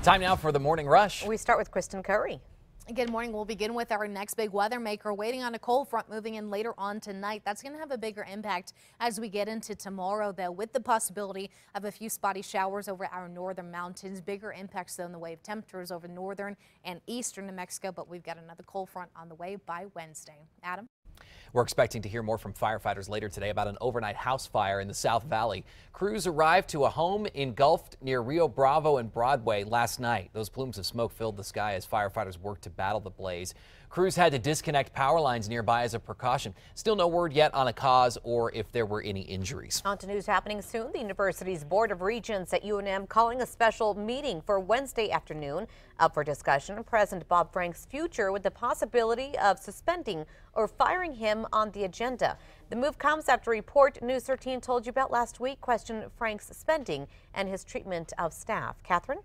Time now for the morning rush. We start with Kristen Curry. Good morning. We'll begin with our next big weather maker waiting on a cold front moving in later on tonight. That's going to have a bigger impact as we get into tomorrow, though, with the possibility of a few spotty showers over our northern mountains. Bigger impacts, though, in the way of temperatures over northern and eastern New Mexico. But we've got another cold front on the way by Wednesday. Adam? We're expecting to hear more from firefighters later today about an overnight house fire in the South Valley. Crews arrived to a home engulfed near Rio Bravo and Broadway last night. Those plumes of smoke filled the sky as firefighters worked to battle the blaze. Crews had to disconnect power lines nearby as a precaution. Still no word yet on a cause or if there were any injuries. On to news happening soon. The university's Board of Regents at UNM calling a special meeting for Wednesday afternoon. Up for discussion, President Bob Frank's future with the possibility of suspending or firing him on the agenda. The move comes after a report News 13 told you about last week questioned Frank's spending and his treatment of staff. Catherine?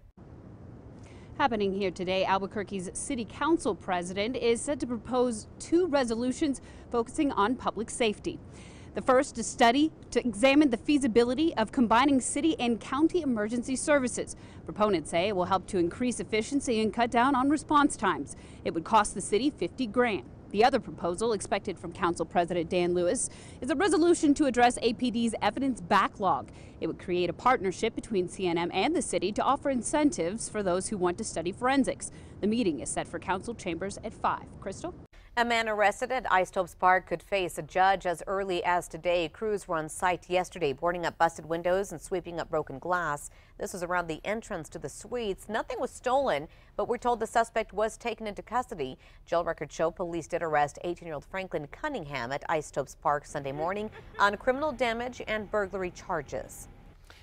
Happening here today, Albuquerque's City Council president is set to propose 2 resolutions focusing on public safety. The first, a study to examine the feasibility of combining city and county emergency services. Proponents say it will help to increase efficiency and cut down on response times. It would cost the city $50 grand. The other proposal, expected from Council President Dan Lewis, is a resolution to address APD's evidence backlog. It would create a partnership between CNM and the city to offer incentives for those who want to study forensics. The meeting is set for council chambers at 5. Crystal? A man arrested at Isotopes Park could face a judge as early as today. Crews were on site yesterday, boarding up busted windows and sweeping up broken glass. This was around the entrance to the suites. Nothing was stolen, but we're told the suspect was taken into custody. Jail records show police did arrest 18-year-old Franklin Cunningham at Isotopes Park Sunday morning on criminal damage and burglary charges.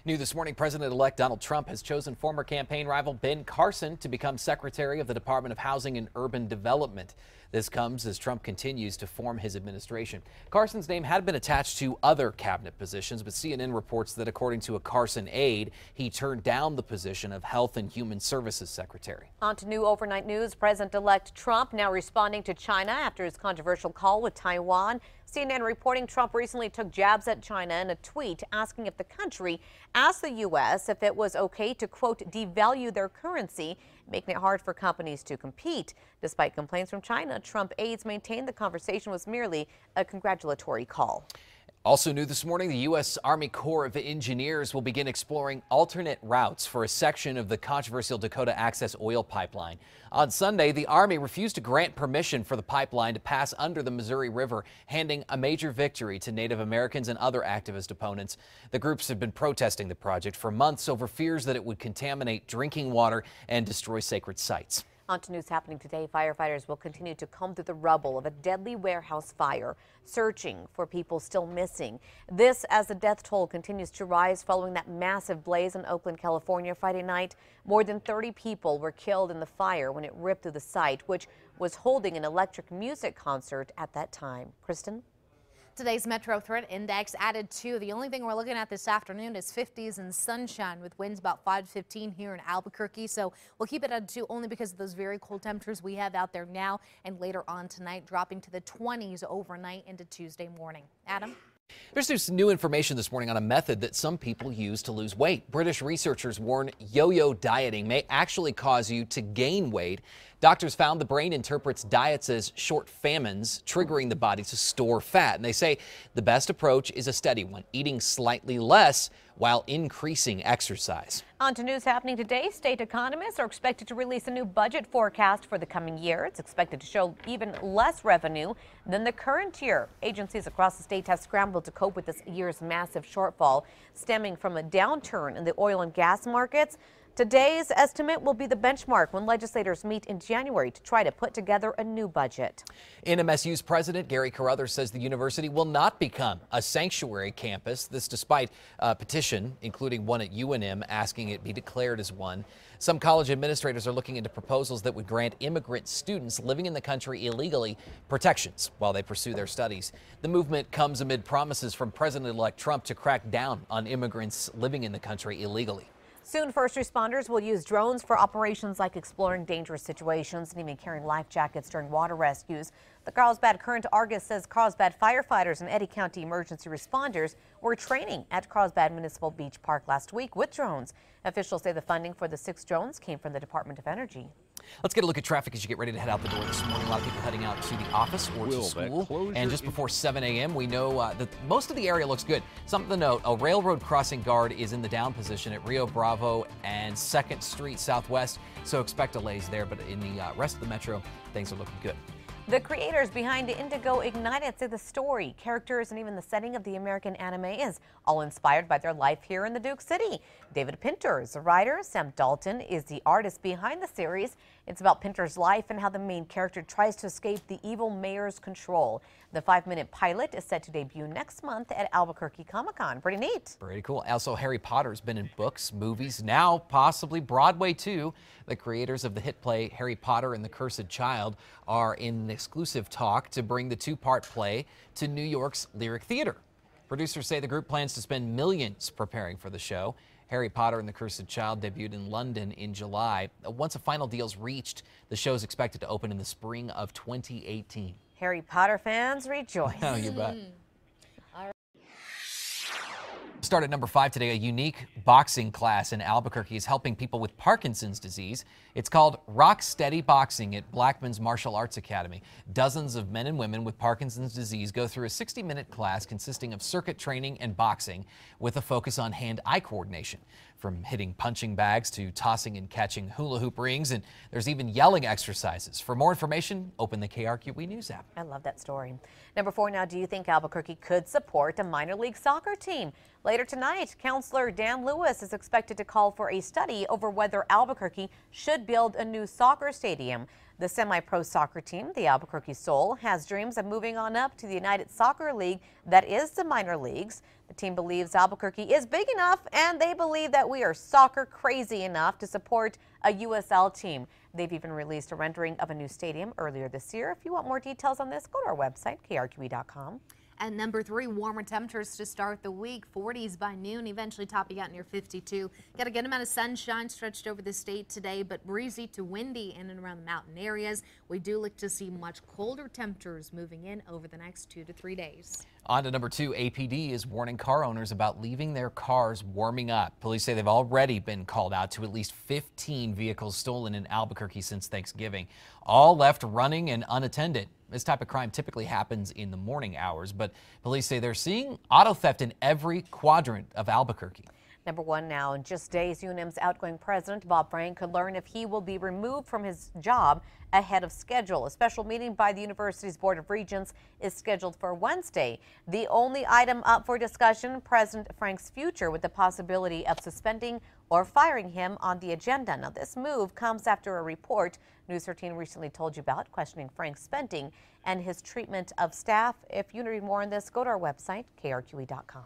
New this morning, President-elect Donald Trump has chosen former campaign rival Ben Carson to become Secretary of the Department of Housing and Urban Development. This comes as Trump continues to form his administration. Carson's name had been attached to other cabinet positions, but CNN reports that according to a Carson aide, he turned down the position of Health and Human Services Secretary. On to new overnight news. President-elect Trump now responding to China after his controversial call with Taiwan. CNN reporting Trump recently took jabs at China in a tweet asking if the country asked the U.S. if it was okay to, quote, devalue their currency, making it hard for companies to compete. Despite complaints from China, Trump aides maintained the conversation was merely a congratulatory call. Also new this morning, the U.S. Army Corps of Engineers will begin exploring alternate routes for a section of the controversial Dakota Access oil pipeline. On Sunday, the Army refused to grant permission for the pipeline to pass under the Missouri River, handing a major victory to Native Americans and other activist opponents. The groups have been protesting the project for months over fears that it would contaminate drinking water and destroy sacred sites. On to news happening today. Firefighters will continue to comb through the rubble of a deadly warehouse fire, searching for people still missing. This as the death toll continues to rise following that massive blaze in Oakland, California Friday night. More than 30 people were killed in the fire when it ripped through the site, which was holding an electric music concert at that time. Kristen? Today's Metro Threat Index added 2. The only thing we're looking at this afternoon is 50s and sunshine with winds about 5 to 15 here in Albuquerque. So we'll keep it at 2 only because of those very cold temperatures we have out there now and later on tonight, dropping to the 20s overnight into Tuesday morning. Adam? There's new information this morning on a method that some people use to lose weight. British researchers warn yo-yo dieting may actually cause you to gain weight. Doctors found the brain interprets diets as short famines, triggering the body to store fat. And they say the best approach is a steady one, eating slightly less while increasing exercise. On to news happening today. State economists are expected to release a new budget forecast for the coming year. It's expected to show even less revenue than the current year. Agencies across the state have scrambled to cope with this year's massive shortfall stemming from a downturn in the oil and gas markets. Today's estimate will be the benchmark when legislators meet in January to try to put together a new budget. NMSU's president, Gary Carruthers, says the university will not become a sanctuary campus. This despite a petition, including one at UNM, asking it be declared as one. Some college administrators are looking into proposals that would grant immigrant students living in the country illegally protections while they pursue their studies. The movement comes amid promises from President-elect Trump to crack down on immigrants living in the country illegally. Soon, first responders will use drones for operations like exploring dangerous situations and even carrying life jackets during water rescues. The Carlsbad Current Argus says Carlsbad firefighters and Eddy County emergency responders were training at Carlsbad Municipal Beach Park last week with drones. Officials say the funding for the 6 drones came from the Department of Energy. Let's get a look at traffic as you get ready to head out the door this morning. A lot of people heading out to the office or to school. And just before 7 a.m., we know that most of the area looks good. Something to note, a railroad crossing guard is in the down position at Rio Bravo and 2nd Street Southwest, so expect delays there. But in the rest of the metro, things are looking good. The creators behind Indigo Ignited say the story, characters, and even the setting of the American anime is all inspired by their life here in the Duke City. David Pinter is the writer. Sam Dalton is the artist behind the series. It's about Pinter's life and how the main character tries to escape the evil mayor's control. The 5-minute pilot is set to debut next month at Albuquerque Comic-Con. Pretty neat. Pretty cool. Also, Harry Potter's been in books, movies, now possibly Broadway too. The creators of the hit play Harry Potter and the Cursed Child are in an exclusive talk to bring the 2-part play to New York's Lyric Theater. Producers say the group plans to spend millions preparing for the show. Harry Potter and the Cursed Child debuted in London in July. Once a final deal's reached, the show is expected to open in the spring of 2018. Harry Potter fans rejoice. Oh, you bet. Start at number 5 today. A unique boxing class in Albuquerque is helping people with Parkinson's disease. It's called Rock Steady Boxing at Blackman's Martial Arts Academy. Dozens of men and women with Parkinson's disease go through a 60-minute class consisting of circuit training and boxing with a focus on hand-eye coordination. From hitting punching bags to tossing and catching hula hoop rings, and there's even yelling exercises. For more information, open the KRQE News app. I love that story. Number 4 now, do you think Albuquerque could support a minor league soccer team? Later tonight, Councilor Dan Lewis is expected to call for a study over whether Albuquerque should build a new soccer stadium. The semi-pro soccer team, the Albuquerque Soul, has dreams of moving on up to the United Soccer League that is the minor leagues. The team believes Albuquerque is big enough, and they believe that we are soccer crazy enough to support a USL team. They've even released a rendering of a new stadium earlier this year. If you want more details on this, go to our website, krqe.com. And number 3, warmer temperatures to start the week. 40s by noon, eventually topping out near 52. Got a good amount of sunshine stretched over the state today, but breezy to windy in and around the mountain areas. We do look to see much colder temperatures moving in over the next 2 to 3 days. On to number 2, APD is warning car owners about leaving their cars warming up. Police say they've already been called out to at least 15 vehicles stolen in Albuquerque since Thanksgiving, all left running and unattended. This type of crime typically happens in the morning hours, but police say they're seeing auto theft in every quadrant of Albuquerque. Number 1 now, in just days, UNM's outgoing president, Bob Frank, could learn if he will be removed from his job ahead of schedule. A special meeting by the university's Board of Regents is scheduled for Wednesday. The only item up for discussion, President Frank's future, with the possibility of suspending or firing him on the agenda. Now, this move comes after a report News 13 recently told you about, questioning Frank's spending and his treatment of staff. If you want to read more on this, go to our website, krqe.com.